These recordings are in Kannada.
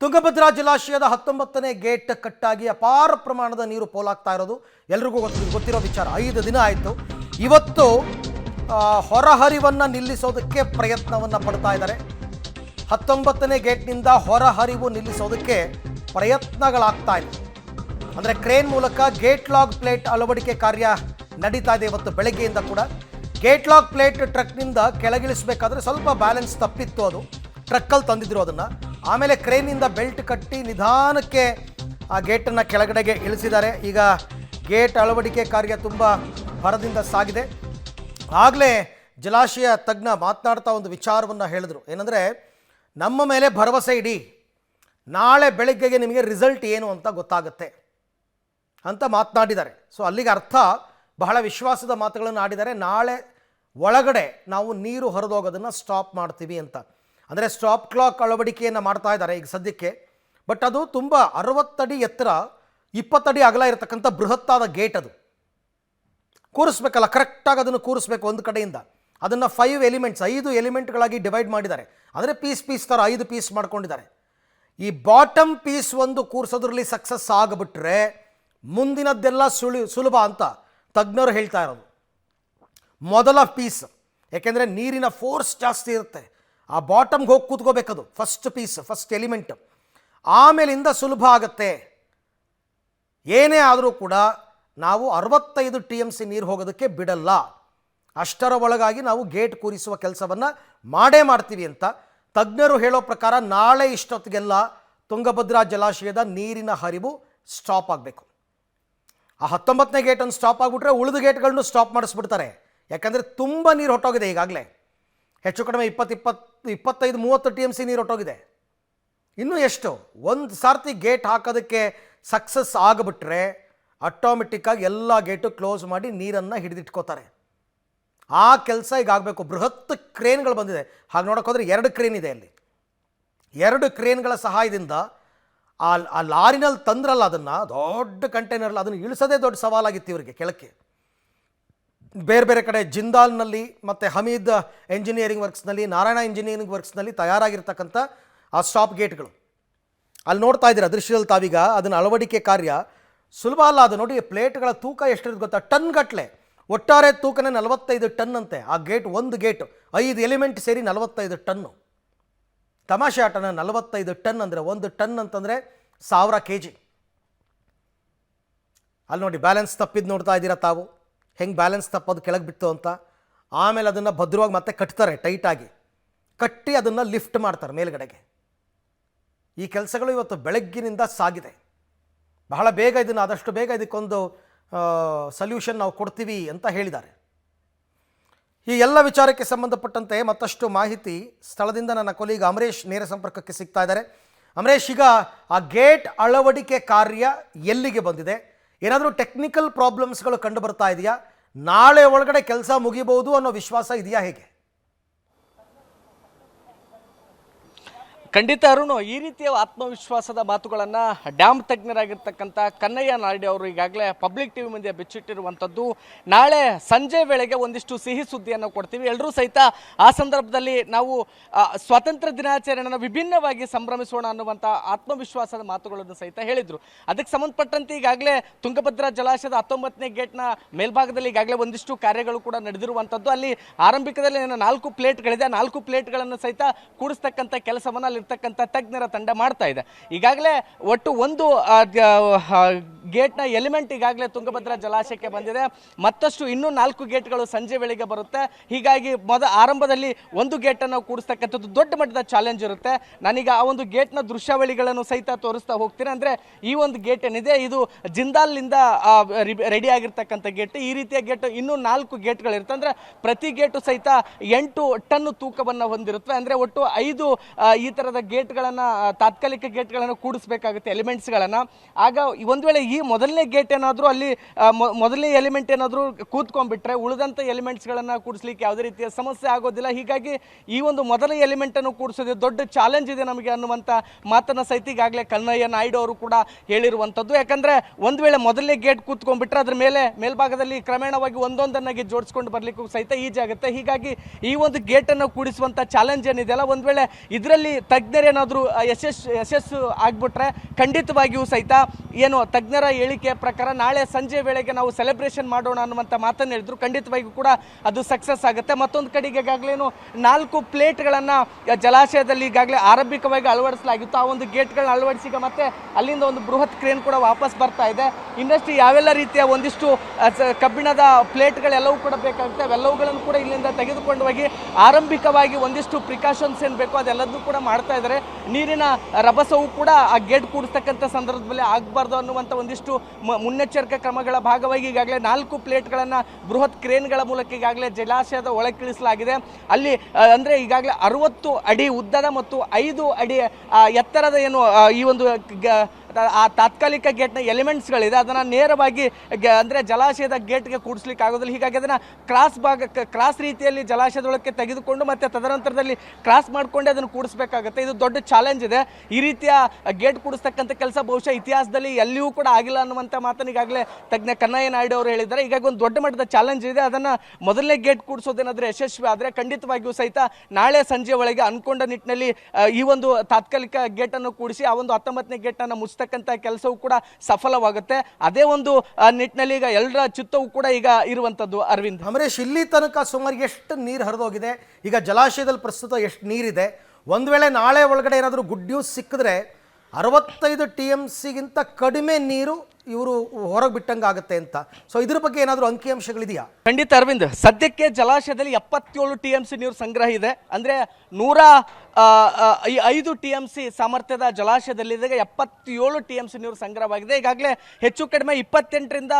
ತುಂಗಭದ್ರಾ ಜಲಾಶಯದ 19ನೇ ಗೇಟ್ ಕಟ್ಟಾಗಿ ಅಪಾರ ಪ್ರಮಾಣದ ನೀರು ಪೋಲಾಗ್ತಾ ಇರೋದು ಎಲ್ರಿಗೂ ಗೊತ್ತಿರೋ ವಿಚಾರ. 5 ದಿನ ಆಯಿತು. ಇವತ್ತು ಹೊರಹರಿವನ್ನು ನಿಲ್ಲಿಸೋದಕ್ಕೆ ಪ್ರಯತ್ನವನ್ನು ಪಡ್ತಾ ಇದ್ದಾರೆ. 19ನೇ ಗೇಟ್ನಿಂದ ಹೊರಹರಿವು ನಿಲ್ಲಿಸೋದಕ್ಕೆ ಪ್ರಯತ್ನಗಳಾಗ್ತಾ ಇದೆ. ಅಂದರೆ ಕ್ರೇನ್ ಮೂಲಕ ಗೇಟ್ ಲಾಗ್ ಪ್ಲೇಟ್ ಅಳವಡಿಕೆ ಕಾರ್ಯ ನಡೀತಾ ಇದೆ. ಇವತ್ತು ಬೆಳಗ್ಗೆಯಿಂದ ಕೂಡ ಗೇಟ್ ಲಾಗ್ ಪ್ಲೇಟ್ ಟ್ರಕ್ನಿಂದ ಕೆಳಗಿಳಿಸಬೇಕಾದ್ರೆ ಸ್ವಲ್ಪ ಬ್ಯಾಲೆನ್ಸ್ ತಪ್ಪಿತ್ತು. ಅದು ಟ್ರಕ್ಕಲ್ಲಿ ತಂದಿದ್ರು ಅದನ್ನು. ಆಮೇಲೆ ಕ್ರೇನಿಂದ ಬೆಲ್ಟ್ ಕಟ್ಟಿ ನಿಧಾನಕ್ಕೆ ಆ ಗೇಟನ್ನು ಕೆಳಗಡೆಗೆ ಇಳಿಸಿದ್ದಾರೆ. ಈಗ ಗೇಟ್ ಅಳವಡಿಕೆ ಕಾರ್ಯ ತುಂಬ ಭರದಿಂದ ಸಾಗಿದೆ. ಆಗಲೇ ಜಲಾಶಯ ತಜ್ಞ ಮಾತನಾಡ್ತಾ ಒಂದು ವಿಚಾರವನ್ನು ಹೇಳಿದ್ರು. ಏನಂದರೆ, ನಮ್ಮ ಮೇಲೆ ಭರವಸೆ ಇಡಿ, ನಾಳೆ ಬೆಳಗ್ಗೆಗೆ ನಿಮಗೆ ರಿಸಲ್ಟ್ ಏನು ಅಂತ ಗೊತ್ತಾಗುತ್ತೆ ಅಂತ ಮಾತನಾಡಿದ್ದಾರೆ. ಸೊ ಅಲ್ಲಿಗೆ ಅರ್ಥ ಬಹಳ ವಿಶ್ವಾಸದ ಮಾತುಗಳನ್ನು ಆಡಿದ್ದಾರೆ. ನಾಳೆ ಒಳಗಡೆ ನಾವು ನೀರು ಹೊರದೋಗೋದನ್ನು ಸ್ಟಾಪ್ ಮಾಡ್ತೀವಿ ಅಂತ. ಅಂದರೆ ಸ್ಟಾಪ್ ಕ್ಲಾಕ್ ಅಳವಡಿಕೆಯನ್ನು ಮಾಡ್ತಾ ಇದ್ದಾರೆ ಈಗ ಸದ್ಯಕ್ಕೆ. ಬಟ್ ಅದು ತುಂಬ 60 ಅಡಿ ಎತ್ತರ, 20 ಅಡಿ ಅಗಲ ಇರತಕ್ಕಂಥ ಬೃಹತ್ತಾದ ಗೇಟ್. ಅದು ಕೂರಿಸ್ಬೇಕಲ್ಲ, ಕರೆಕ್ಟಾಗಿ ಅದನ್ನು ಕೂರಿಸ್ಬೇಕು. ಒಂದು ಕಡೆಯಿಂದ ಅದನ್ನು 5 ಎಲಿಮೆಂಟ್ಗಳಾಗಿ ಡಿವೈಡ್ ಮಾಡಿದ್ದಾರೆ. ಅಂದರೆ ಪೀಸ್ ಥರ 5 ಪೀಸ್ ಮಾಡ್ಕೊಂಡಿದ್ದಾರೆ. ಈ ಬಾಟಮ್ ಪೀಸ್ ಒಂದು ಕೂರಿಸೋದ್ರಲ್ಲಿ ಸಕ್ಸಸ್ ಆಗಿಬಿಟ್ರೆ ಮುಂದಿನದ್ದೆಲ್ಲ ಸುಲಭ ಅಂತ ತಜ್ಞರು ಹೇಳ್ತಾ ಇರೋದು. ಮೊದಲ ಪೀಸ್, ಯಾಕೆಂದರೆ ನೀರಿನ ಫೋರ್ಸ್ ಜಾಸ್ತಿ ಇರುತ್ತೆ, ಆ ಬಾಟಮ್ಗೆ ಹೋಗಿ ಕೂತ್ಕೋಬೇಕದು. First element. ಆಮೇಲಿಂದ ಸುಲಭ ಆಗತ್ತೆ. ಏನೇ ಆದರೂ ಕೂಡ ನಾವು 65 TMC ನೀರು ಹೋಗೋದಕ್ಕೆ ಬಿಡಲ್ಲ. ಅಷ್ಟರ ಒಳಗಾಗಿ ನಾವು ಗೇಟ್ ಕೂರಿಸುವ ಕೆಲಸವನ್ನು ಮಾಡೇ ಮಾಡ್ತೀವಿ ಅಂತ ತಜ್ಞರು ಹೇಳೋ ಪ್ರಕಾರ ನಾಳೆ ಇಷ್ಟೊತ್ತಿಗೆಲ್ಲ ತುಂಗಭದ್ರಾ ಜಲಾಶಯದ ನೀರಿನ ಹರಿವು ಸ್ಟಾಪ್ ಆಗಬೇಕು. ಆ 19ನೇ ಗೇಟನ್ನು ಸ್ಟಾಪ್ ಆಗಿಬಿಟ್ರೆ ಉಳಿದ ಗೇಟ್ಗಳನ್ನು ಸ್ಟಾಪ್ ಮಾಡಿಸ್ಬಿಡ್ತಾರೆ. ಯಾಕಂದರೆ ತುಂಬ ನೀರು ಹೊಟ್ಟೋಗಿದೆ. ಈಗಾಗಲೇ ಹೆಚ್ಚು ಕಡಿಮೆ 25-30 TMC ನೀರು ಹೊಟ್ಟೋಗಿದೆ. ಇನ್ನೂ ಎಷ್ಟು? ಒಂದು ಸಾರ್ತಿ ಗೇಟ್ ಹಾಕೋದಕ್ಕೆ ಸಕ್ಸಸ್ ಆಗಿಬಿಟ್ರೆ ಆಟೋಮೆಟಿಕ್ಕಾಗಿ ಎಲ್ಲ ಗೇಟು ಕ್ಲೋಸ್ ಮಾಡಿ ನೀರನ್ನು ಹಿಡಿದಿಟ್ಕೋತಾರೆ. ಆ ಕೆಲಸ ಈಗ ಆಗಬೇಕು. ಬೃಹತ್ ಕ್ರೇನ್ಗಳು ಬಂದಿದೆ. ಹಾಗೆ ನೋಡೋಕೆ ಹೋದರೆ 2 ಕ್ರೇನ್ ಇದೆ ಅಲ್ಲಿ. 2 ಕ್ರೇನ್ಗಳ ಸಹಾಯದಿಂದ ಆ ಲಾರಿನಲ್ಲಿ ತಂದ್ರಲ್ಲ ಅದನ್ನು, ದೊಡ್ಡ ಕಂಟೈನರ್ಲ್ಲಿ ಅದನ್ನು ಇಳಿಸೋದೇ ದೊಡ್ಡ ಸವಾಲಾಗಿತ್ತು ಇವರಿಗೆ ಕೆಳಕ್ಕೆ. ಬೇರೆ ಕಡೆ ಜಿಂದಾಲ್ನಲ್ಲಿ ಮತ್ತು ಹಮೀದ್ ಎಂಜಿನಿಯರಿಂಗ್ ವರ್ಕ್ಸ್ನಲ್ಲಿ, ನಾರಾಯಣ ಇಂಜಿನಿಯರಿಂಗ್ ವರ್ಕ್ಸ್ನಲ್ಲಿ ತಯಾರಾಗಿರ್ತಕ್ಕಂಥ ಆ ಸ್ಟಾಪ್ ಗೇಟ್ಗಳು ಅಲ್ಲಿ ನೋಡ್ತಾ ಇದ್ದೀರಾ ದೃಶ್ಯದಲ್ಲಿ ತಾವೀಗ. ಅದನ್ನು ಅಳವಡಿಕೆ ಕಾರ್ಯ ಸುಲಭ ಅಲ್ಲ. ಅದು ನೋಡಿ, ಪ್ಲೇಟ್ಗಳ ತೂಕ ಎಷ್ಟಿರುತ್ತೆ ಗೊತ್ತಾ? ಟನ್ ಗಟ್ಟಲೆ. ಒಟ್ಟಾರೆ ತೂಕನೇ 45 ಟನ್ ಅಂತೆ. ಆ ಗೇಟ್, ಒಂದು ಗೇಟು 5 ಎಲಿಮೆಂಟ್ ಸೇರಿ 45 ಟನ್ನು. ತಮಾಷೆ ಆಟನ. 45 ಟನ್ ಅಂದರೆ, 1 ಟನ್ ಅಂತಂದರೆ 1000 kg. ಅಲ್ಲಿ ನೋಡಿ ಬ್ಯಾಲೆನ್ಸ್ ತಪ್ಪಿದ್ದು ನೋಡ್ತಾ ಇದ್ದೀರಾ ತಾವು, ಹೆಂಗೆ ಬ್ಯಾಲೆನ್ಸ್ ತಪ್ಪೋದು ಕೆಳಗೆ ಬಿತ್ತು ಅಂತ. ಆಮೇಲೆ ಅದನ್ನು ಭದ್ರವಾಗಿ ಮತ್ತೆ ಕಟ್ತಾರೆ, ಟೈಟಾಗಿ ಕಟ್ಟಿ ಅದನ್ನು ಲಿಫ್ಟ್ ಮಾಡ್ತಾರೆ ಮೇಲ್ಗಡೆಗೆ. ಈ ಕೆಲಸಗಳು ಇವತ್ತು ಬೆಳಗ್ಗಿನಿಂದ ಸಾಗಿದೆ. ಬಹಳ ಬೇಗ ಇದನ್ನು, ಆದಷ್ಟು ಬೇಗ ಇದಕ್ಕೊಂದು ಸೊಲ್ಯೂಷನ್ ನಾವು ಕೊಡ್ತೀವಿ ಅಂತ ಹೇಳಿದ್ದಾರೆ. ಈ ಎಲ್ಲ ವಿಚಾರಕ್ಕೆ ಸಂಬಂಧಪಟ್ಟಂತೆ ಮತ್ತಷ್ಟು ಮಾಹಿತಿ ಸ್ಥಳದಿಂದ ನನ್ನ ಕೊಲೀಗ ಅಮರೇಶ್ ನೇರ ಸಂಪರ್ಕಕ್ಕೆ ಸಿಗ್ತಾ ಇದ್ದಾರೆ. ಅಮರೇಶ್, ಈಗ ಆ ಗೇಟ್ ಅಳವಡಿಕೆ ಕಾರ್ಯ ಎಲ್ಲಿಗೆ ಬಂದಿದೆ? ಏನಾದರೂ ಟೆಕ್ನಿಕಲ್ ಪ್ರಾಬ್ಲಮ್ಸ್ಗಳು ಕಂಡು ಬರ್ತಾ ಇದೆಯಾ? ನಾಳೆ ಒಳಗಡೆ ಕೆಲಸ ಮುಗಿಬಹುದು ಅನ್ನೋ ವಿಶ್ವಾಸ ಇದೆಯಾ? ಹೇಗೆ? ಖಂಡಿತ ಅರುಣ್, ಈ ರೀತಿಯ ಆತ್ಮವಿಶ್ವಾಸದ ಮಾತುಗಳನ್ನು ಡ್ಯಾಮ್ ತಜ್ಞರಾಗಿರ್ತಕ್ಕಂಥ ಕನ್ನಯ್ಯ ನಾಯ್ಡು ಅವರು ಈಗಾಗಲೇ ಪಬ್ಲಿಕ್ ಟಿವಿ ಮುಂದೆ ಬಿಚ್ಚಿಟ್ಟಿರುವಂಥದ್ದು. ನಾಳೆ ಸಂಜೆ ವೇಳೆಗೆ ಒಂದಿಷ್ಟು ಸಿಹಿ ಸುದ್ದಿಯನ್ನು ಕೊಡ್ತೀವಿ, ಎಲ್ಲರೂ ಸಹಿತ ಆ ಸಂದರ್ಭದಲ್ಲಿ ನಾವು ಸ್ವಾತಂತ್ರ್ಯ ದಿನಾಚರಣೆಯನ್ನು ವಿಭಿನ್ನವಾಗಿ ಸಂಭ್ರಮಿಸೋಣ ಅನ್ನುವಂಥ ಆತ್ಮವಿಶ್ವಾಸದ ಮಾತುಗಳನ್ನು ಸಹಿತ ಹೇಳಿದರು. ಅದಕ್ಕೆ ಸಂಬಂಧಪಟ್ಟಂತೆ ಈಗಾಗಲೇ ತುಂಗಭದ್ರಾ ಜಲಾಶಯದ 19ನೇ ಗೇಟ್ನ ಮೇಲ್ಭಾಗದಲ್ಲಿ ಈಗಾಗಲೇ ಒಂದಿಷ್ಟು ಕಾರ್ಯಗಳು ಕೂಡ ನಡೆದಿರುವಂಥದ್ದು. ಅಲ್ಲಿ ಆರಂಭಿಕದಲ್ಲಿ 4 ಪ್ಲೇಟ್ಗಳಿದೆ. 4 ಪ್ಲೇಟ್ಗಳನ್ನು ಸಹಿತ ಕೂಡಿಸ್ತಕ್ಕಂಥ ಕೆಲಸವನ್ನು ಇರ್ತಕ್ಕಂಥ ತಜ್ಞರ ತಂಡ ಮಾಡ್ತಾ ಇದೆ. ಈಗಾಗಲೇ ಒಟ್ಟು ಒಂದು ಗೇಟ್ನ ಎಲಿಮೆಂಟ್ ಈಗಾಗಲೇ ತುಂಗಭದ್ರಾ ಜಲಾಶಯಕ್ಕೆ ಬಂದಿದೆ. ಮತ್ತಷ್ಟು ಇನ್ನೂ 4 ಗೇಟ್ಗಳು ಸಂಜೆ ವೇಳೆಗೆ ಬರುತ್ತೆ. ಹೀಗಾಗಿ ಆರಂಭದಲ್ಲಿ ಒಂದು ಗೇಟನ್ನು ಕೂಡಿಸ್ತಕ್ಕಂಥದ್ದು ದೊಡ್ಡ ಮಟ್ಟದ ಚಾಲೆಂಜ್ ಇರುತ್ತೆ. ನಾನೀಗ ಆ ಒಂದು ಗೇಟ್ನ ದೃಶ್ಯಾವಳಿಗಳನ್ನು ಸಹಿತ ತೋರಿಸ್ತಾ ಹೋಗ್ತೀನಿ. ಅಂದರೆ ಈ ಒಂದು ಗೇಟ್ ಏನಿದೆ ಇದು ಜಿಂದಾಲ್ನಿಂದ ರೆಡಿ ಆಗಿರ್ತಕ್ಕಂಥ ಗೇಟ್. ಈ ರೀತಿಯ ಗೇಟ್ ಇನ್ನೂ 4 ಗೇಟ್ಗಳಿರುತ್ತೆ. ಅಂದರೆ ಪ್ರತಿ ಗೇಟು ಸಹಿತ 8 ಟನ್ ತೂಕವನ್ನು ಹೊಂದಿರುತ್ತೆ. ಅಂದರೆ ಒಟ್ಟು 5 ಈ ಥರದ ಗೇಟ್ಗಳನ್ನು, ತಾತ್ಕಾಲಿಕ ಗೇಟ್ಗಳನ್ನು ಕೂಡಿಸಬೇಕಾಗುತ್ತೆ, ಎಲಿಮೆಂಟ್ಸ್ಗಳನ್ನು. ಆಗ ಒಂದು ವೇಳೆ ಈ ಈ ಮೊದಲನೇ ಗೇಟ್ ಏನಾದರೂ ಅಲ್ಲಿ ಮೊದಲನೇ ಎಲಿಮೆಂಟ್ ಏನಾದರೂ ಕೂತ್ಕೊಂಡ್ಬಿಟ್ರೆ ಉಳಿದಂಥ ಎಲಿಮೆಂಟ್ಸ್ಗಳನ್ನು ಕೂಡಿಸ್ಲಿಕ್ಕೆ ಯಾವುದೇ ರೀತಿಯ ಸಮಸ್ಯೆ ಆಗೋದಿಲ್ಲ. ಹೀಗಾಗಿ ಈ ಒಂದು ಮೊದಲ ಎಲಿಮೆಂಟನ್ನು ಕೂಡಿಸೋದು ದೊಡ್ಡ ಚಾಲೆಂಜ್ ಇದೆ ನಮಗೆ ಅನ್ನುವಂಥ ಮಾತನ್ನು ಸಹಿತ ಈಗಾಗಲೇ ಕನ್ನಯ್ಯ ನಾಯ್ಡು ಅವರು ಕೂಡ ಹೇಳಿರುವಂಥದ್ದು. ಯಾಕಂದರೆ ಒಂದು ವೇಳೆ ಮೊದಲನೇ ಗೇಟ್ ಕೂತ್ಕೊಂಡ್ಬಿಟ್ರೆ ಅದ್ರ ಮೇಲ್ಭಾಗದಲ್ಲಿ ಕ್ರಮೇಣವಾಗಿ ಒಂದೊಂದನ್ನಾಗಿ ಜೋಡಿಸ್ಕೊಂಡು ಬರಲಿಕ್ಕೂ ಸಹಿತ ಈಜಿ ಆಗುತ್ತೆ. ಹೀಗಾಗಿ ಈ ಒಂದು ಗೇಟನ್ನು ಕೂಡಿಸುವಂಥ ಚಾಲೆಂಜ್ ಏನಿದೆಯಲ್ಲ, ಒಂದು ವೇಳೆ ಇದರಲ್ಲಿ ತಜ್ಞರೇನಾದರೂ ಯಶಸ್ಸು ಆಗ್ಬಿಟ್ರೆ ಖಂಡಿತವಾಗಿಯೂ ಸಹಿತ ಏನು ತಜ್ಞರ ಹೇಳಿಕೆ ಪ್ರಕಾರ ನಾಳೆ ಸಂಜೆ ವೇಳೆಗೆ ನಾವು ಸೆಲೆಬ್ರೇಷನ್ ಮಾಡೋಣ ಅನ್ನುವಂಥ ಮಾತನ್ನು ಹೇಳಿದ್ರು. ಖಂಡಿತವಾಗಿಯೂ ಕೂಡ ಅದು ಸಕ್ಸಸ್ ಆಗುತ್ತೆ. ಮತ್ತೊಂದು ಕಡೆಗೆ ಈಗಾಗಲೇನು 4 ಪ್ಲೇಟ್ಗಳನ್ನು ಜಲಾಶಯದಲ್ಲಿ ಈಗಾಗಲೇ ಆರಂಭಿಕವಾಗಿ ಅಳವಡಿಸಲಾಗಿತ್ತು. ಆ ಒಂದು ಗೇಟ್ಗಳನ್ನ ಅಳವಡಿಸಿ ಮತ್ತೆ ಅಲ್ಲಿಂದ ಒಂದು ಬೃಹತ್ ಕ್ರೇನ್ ಕೂಡ ವಾಪಸ್ ಬರ್ತಾ ಇದೆ. ಇನ್ನಷ್ಟು ಯಾವೆಲ್ಲ ರೀತಿಯ ಒಂದಿಷ್ಟು ಕಬ್ಬಿಣದ ಪ್ಲೇಟ್ಗಳೆಲ್ಲವೂ ಕೂಡ ಬೇಕಾಗುತ್ತೆ, ಅವೆಲ್ಲವುಗಳನ್ನು ಕೂಡ ಇಲ್ಲಿಂದ ತೆಗೆದುಕೊಂಡು ಹೋಗಿ ಆರಂಭಿಕವಾಗಿ ಒಂದಿಷ್ಟು ಪ್ರಿಕಾಷನ್ಸ್ ಏನು ಬೇಕೋ ಅದೆಲ್ಲದೂ ಕೂಡ ಮಾಡ್ತಾ ಇದ್ದಾರೆ. ನೀರಿನ ರಭಸವು ಕೂಡ ಆ ಗೇಟ್ ಕೂಡಿಸ್ತಕ್ಕಂಥ ಸಂದರ್ಭದಲ್ಲಿ ಆಗಬಾರ್ದು ಅನ್ನುವಂಥ ಒಂದಿಷ್ಟು ಮುನ್ನೆಚ್ಚರಿಕೆ ಕ್ರಮಗಳ ಭಾಗವಾಗಿ ಈಗಾಗಲೇ 4 ಪ್ಲೇಟ್ಗಳನ್ನು ಬೃಹತ್ ಕ್ರೇನ್ಗಳ ಮೂಲಕ ಈಗಾಗಲೇ ಜಲಾಶಯದ ಒಳಗಿಳಿಸಲಾಗಿದೆ. ಅಲ್ಲಿ ಅಂದರೆ ಈಗಾಗಲೇ 60 ಅಡಿ ಉದ್ದದ ಮತ್ತು 5 ಅಡಿ ಎತ್ತರದ ಏನು ಈ ಒಂದು ಆ ತಾತ್ಕಾಲಿಕ ಗೇಟ್ನ ಎಲಿಮೆಂಟ್ಸ್ಗಳಿದೆ, ಅದನ್ನು ನೇರವಾಗಿ ಅಂದರೆ ಜಲಾಶಯದ ಗೇಟ್ಗೆ ಕೂಡಿಸ್ಲಿಕ್ಕೆ ಆಗೋದಿಲ್ಲ. ಹೀಗಾಗಿ ಅದನ್ನು ಕ್ರಾಸ್ ರೀತಿಯಲ್ಲಿ ಜಲಾಶಯದೊಳಕ್ಕೆ ತೆಗೆದುಕೊಂಡು ಮತ್ತೆ ತದನಂತರದಲ್ಲಿ ಕ್ರಾಸ್ ಮಾಡಿಕೊಂಡೇ ಅದನ್ನು ಕೂಡಿಸ್ಬೇಕಾಗುತ್ತೆ. ಇದು ದೊಡ್ಡ ಚಾಲೆಂಜ್ ಇದೆ. ಈ ರೀತಿಯ ಗೇಟ್ ಕೂಡಿಸ್ತಕ್ಕಂಥ ಕೆಲಸ ಬಹುಶಃ ಇತಿಹಾಸದಲ್ಲಿ ಎಲ್ಲಿಯೂ ಕೂಡ ಆಗಿಲ್ಲ ಅನ್ನುವಂಥ ಮಾತನ್ನು ಈಗಾಗಲೇ ತಜ್ಞ ಕನ್ನಯ್ಯ ನಾಯ್ಡು ಅವರು ಹೇಳಿದ್ದಾರೆ. ಹೀಗಾಗಿ ಒಂದು ದೊಡ್ಡ ಮಟ್ಟದ ಚಾಲೆಂಜ್ ಇದೆ. ಅದನ್ನು ಮೊದಲನೇ ಗೇಟ್ ಕೂಡಿಸೋದೇನಾದರೆ ಯಶಸ್ವಿ ಆದರೆ ಖಂಡಿತವಾಗಿಯೂ ಸಹಿತ ನಾಳೆ ಸಂಜೆ ಒಳಗೆ ಅನ್ಕೊಂಡ ನಿಟ್ಟಿನಲ್ಲಿ ಈ ಒಂದು ತಾತ್ಕಾಲಿಕ ಗೇಟನ್ನು ಕೂಡಿಸಿ ಆ ಒಂದು 19ನೇ ಗೇಟನ್ನು ಮುಚ್ಚತಕ್ಕಂಥ ಕೆಲಸವೂ ಕೂಡ ಸಫಲವಾಗುತ್ತೆ. ಅದೇ ಒಂದು ನಿಟ್ಟಿನಲ್ಲಿ ಈಗ ಎಲ್ಲರ ಚಿತ್ತವೂ ಕೂಡ ಈಗ ಇರುವಂಥದ್ದು. ಅರವಿಂದ್, ಅಮರೇಶ್, ಇಲ್ಲಿ ತನಕ ಸುಮಾರು ಎಷ್ಟು ನೀರು ಹರಿದೋಗಿದೆ? ಈಗ ಜಲಾಶಯದಲ್ಲಿ ಪ್ರಸ್ತುತ ಎಷ್ಟು ನೀರಿದೆ? ಒಂದು ವೇಳೆ ನಾಳೆ ಒಳಗಡೆ ಏನಾದರೂ ಗುಡ್ ನ್ಯೂಸ್ ಸಿಕ್ಕಿದ್ರೆ 65 TMCಗಿಂತ ಕಡಿಮೆ ನೀರು ಇವರು ಹೊರಗೆ ಬಿಟ್ಟಂಗೆ ಆಗುತ್ತೆ ಅಂತ. ಸೊ ಇದ್ರ ಬಗ್ಗೆ ಏನಾದರೂ ಅಂಕಿಅಂಶಗಳಿದೆಯಾ? ಖಂಡಿತ ಅರವಿಂದ್, ಸದ್ಯಕ್ಕೆ ಜಲಾಶಯದಲ್ಲಿ 77 TMC ನೀರು ಸಂಗ್ರಹ ಇದೆ. ಅಂದರೆ 105 TMC ಸಾಮರ್ಥ್ಯದ ಜಲಾಶಯದಲ್ಲಿದ್ದಾಗ 77 TMC ನೀರು ಸಂಗ್ರಹವಾಗಿದೆ. ಈಗಾಗಲೇ ಹೆಚ್ಚು ಕಡಿಮೆ 28ರಿಂದ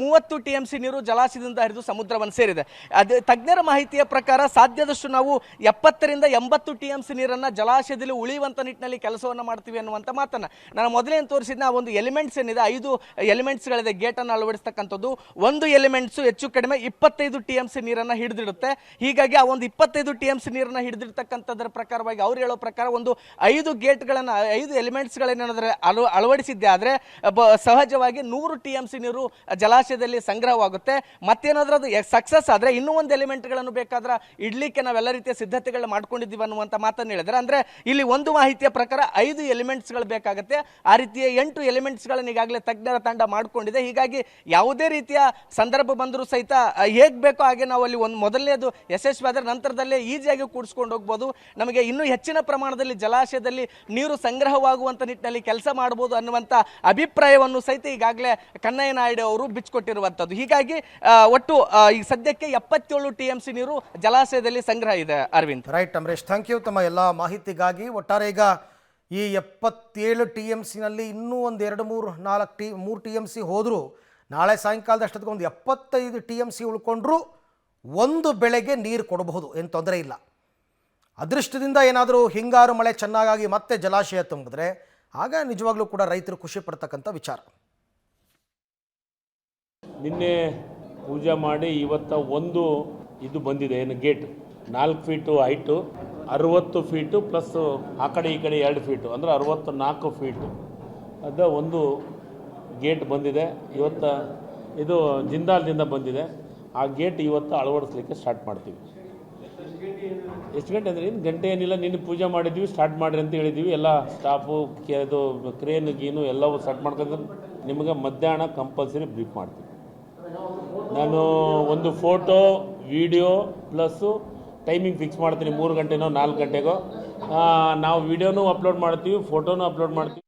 30 TMC ನೀರು ಜಲಾಶಯದಿಂದ ಹರಿದು ಸಮುದ್ರವನ್ನು ಸೇರಿದೆ. ಅದು ತಜ್ಞರ ಮಾಹಿತಿಯ ಪ್ರಕಾರ ಸಾಧ್ಯದಷ್ಟು ನಾವು 70ರಿಂದ 80 TMC ನೀರನ್ನು ಜಲಾಶಯದಲ್ಲಿ ಉಳಿಯುವಂಥ ನಿಟ್ಟಿನಲ್ಲಿ ಕೆಲಸವನ್ನು ಮಾಡ್ತೀವಿ ಅನ್ನುವಂಥ ಮಾತನ್ನು ನಾನು ಮೊದಲೇನು ತೋರಿಸಿದ್ನ. ಆ ಒಂದು ಎಲಿಮೆಂಟ್ಸ್ ಏನಿದೆ, 5 ಎಲಿಮೆಂಟ್ಸ್ಗಳಿದೆ ಗೇಟನ್ನು ಅಳವಡಿಸ್ತಕ್ಕಂಥದ್ದು. ಒಂದು ಎಲಿಮೆಂಟ್ಸು ಹೆಚ್ಚು ಕಡಿಮೆ 25 TMC ನೀರನ್ನು ಹಿಡಿದಿಡುತ್ತೆ. ಹೀಗಾಗಿ ಆ ಒಂದು 25 TMC ನೀರನ್ನು ಹಿಡಿದಿರ್ತಕ್ಕಂಥದ್ರ ಪ್ರಕಾರವಾಗಿ ಅವ್ರು ಹೇಳೋ ಪ್ರಕಾರ ಒಂದು 5 ಗೇಟ್ಗಳನ್ನು 5 ಎಲಿಮೆಂಟ್ಸ್ಗಳೇನಾದರೆ ಅಳವಡಿಸಿದ್ದೆ ಆದರೆ ಸಹಜವಾಗಿ 100 TMC ನೀರು ಜಲಾಶಯದಲ್ಲಿ ಸಂಗ್ರಹವಾಗುತ್ತೆ. ಮತ್ತೇನಾದರೂ ಅದು ಸಕ್ಸಸ್ ಆದರೆ ಇನ್ನೂ ಒಂದು ಎಲಿಮೆಂಟ್ಗಳನ್ನು ಬೇಕಾದ್ರೆ ಇಡ್ಲಿಕ್ಕೆ ನಾವೆಲ್ಲ ರೀತಿಯ ಸಿದ್ಧತೆಗಳು ಮಾಡ್ಕೊಂಡಿದ್ದೀವಿ ಅನ್ನುವಂಥ ಮಾತನ್ನು ಹೇಳಿದರೆ. ಅಂದರೆ ಇಲ್ಲಿ ಒಂದು ಮಾಹಿತಿಯ ಪ್ರಕಾರ 5 ಎಲಿಮೆಂಟ್ಸ್ಗಳು ಬೇಕಾಗುತ್ತೆ. ಆ ರೀತಿಯ 8 ಎಲಿಮೆಂಟ್ಸ್ಗಳನ್ನು ಈಗಾಗಲೇ ತಜ್ಞರ ತಂಡ ಮಾಡಿಕೊಂಡಿದೆ. ಹೀಗಾಗಿ ಯಾವುದೇ ರೀತಿಯ ಸಂದರ್ಭ ಬಂದರೂ ಸಹಿತ ಹೇಗೆ ಬೇಕೋ ಹಾಗೆ ನಾವು ಅಲ್ಲಿ ಒಂದು ಮೊದಲನೇದು ಯಶಸ್ವಿ ಆದರೆ ನಂತರದಲ್ಲೇ ಈಸಿಯಾಗಿ ಕೂಡಿಸ್ಕೊಂಡು ಹೋಗ್ಬೋದು. ನಮಗೆ ಇನ್ನೂ ಹೆಚ್ಚಿನ ಪ್ರಮಾಣದಲ್ಲಿ ಜಲಾಶಯದಲ್ಲಿ ನೀರು ಸಂಗ್ರಹವಾಗುವಂಥ ನಿಟ್ಟಿನಲ್ಲಿ ಕೆಲಸ ಮಾಡ್ಬೋದು ಅನ್ನುವಂಥ ಅಭಿಪ್ರಾಯವನ್ನು ಸಹಿತ ಈಗಾಗಲೇ ಕನ್ನಯ್ಯ ನಾಯ್ಡು ಅವರು ಬಿಚ್ಚಿಕೊಟ್ಟಿರುವಂಥದ್ದು. ಹೀಗಾಗಿ ಒಟ್ಟು ಈ ಸದ್ಯಕ್ಕೆ 77 TMC ನೀರು ಜಲಾಶಯದಲ್ಲಿ ಸಂಗ್ರಹ ಇದೆ. Arvind, right Amaresh, thank you ತಮ್ಮ ಎಲ್ಲ ಮಾಹಿತಿಗಾಗಿ. ಒಟ್ಟಾರೆ ಈಗ ಈ 77 TMCನಲ್ಲಿ ಇನ್ನೂ ಒಂದು 3 TMC ಹೋದರೂ ನಾಳೆ ಸಾಯಂಕಾಲದಷ್ಟೊತ್ತಿಗೆ ಒಂದು 75 TMC ಉಳ್ಕೊಂಡ್ರೂ ಒಂದು ಬೆಳೆಗೆ ನೀರು ಕೊಡಬಹುದು, ಏನು ತೊಂದರೆ ಇಲ್ಲ. ಅದೃಷ್ಟದಿಂದ ಏನಾದರೂ ಹಿಂಗಾರು ಮಳೆ ಚೆನ್ನಾಗಾಗಿ ಮತ್ತೆ ಜಲಾಶಯ ತುಂಬಿದ್ರೆ ಆಗ ನಿಜವಾಗ್ಲೂ ಕೂಡ ರೈತರು ಖುಷಿ ಪಡ್ತಕ್ಕಂಥ ವಿಚಾರ. ನಿನ್ನೆ ಪೂಜೆ ಮಾಡಿ ಇವತ್ತು ಒಂದು ಇದು ಬಂದಿದೆ, ಏನು gate 4 feet height, 60 feet plus ಆ ಕಡೆ ಈ ಕಡೆ 2 ಫೀಟು ಅಂದರೆ 64 ಫೀಟು ಅದು ಒಂದು ಗೇಟ್ ಬಂದಿದೆ. ಇವತ್ತು ಇದು ಜಿಂದಾಲ್ದಿಂದ ಬಂದಿದೆ. ಆ ಗೇಟ್ ಇವತ್ತು ಅಳವಡಿಸ್ಲಿಕ್ಕೆ ಸ್ಟಾರ್ಟ್ ಮಾಡ್ತೀವಿ. ಎಷ್ಟು ಗಂಟೆ ಅಂದರೆ ಏನು ಗಂಟೆ ಏನಿಲ್ಲ, ನಿನ್ನೆ ಪೂಜೆ ಮಾಡಿದ್ವಿ, ಸ್ಟಾರ್ಟ್ ಮಾಡಿರಿ ಅಂತ ಹೇಳಿದ್ವಿ. ಎಲ್ಲ ಸ್ಟಾಫು ಇದು ಕ್ರೇನ್ ಗೀನು ಎಲ್ಲವೂ ಸ್ಟಾರ್ಟ್ ಮಾಡ್ಕೊಂಡ್ರೆ ನಿಮಗೆ ಮಧ್ಯಾಹ್ನ ಕಂಪಲ್ಸರಿ ಬ್ರೀಫ್ ಮಾಡ್ತೀವಿ. ನಾನು ಒಂದು photo video plus timing fix ಮಾಡ್ತೀನಿ, 3 ಗಂಟೆನೋ 4 ಗಂಟೆಗೋ. ನಾವು ವಿಡಿಯೋನೂ ಅಪ್ಲೋಡ್ ಮಾಡ್ತೀವಿ, ಫೋಟೋನೂ ಅಪ್ಲೋಡ್ ಮಾಡ್ತೀವಿ.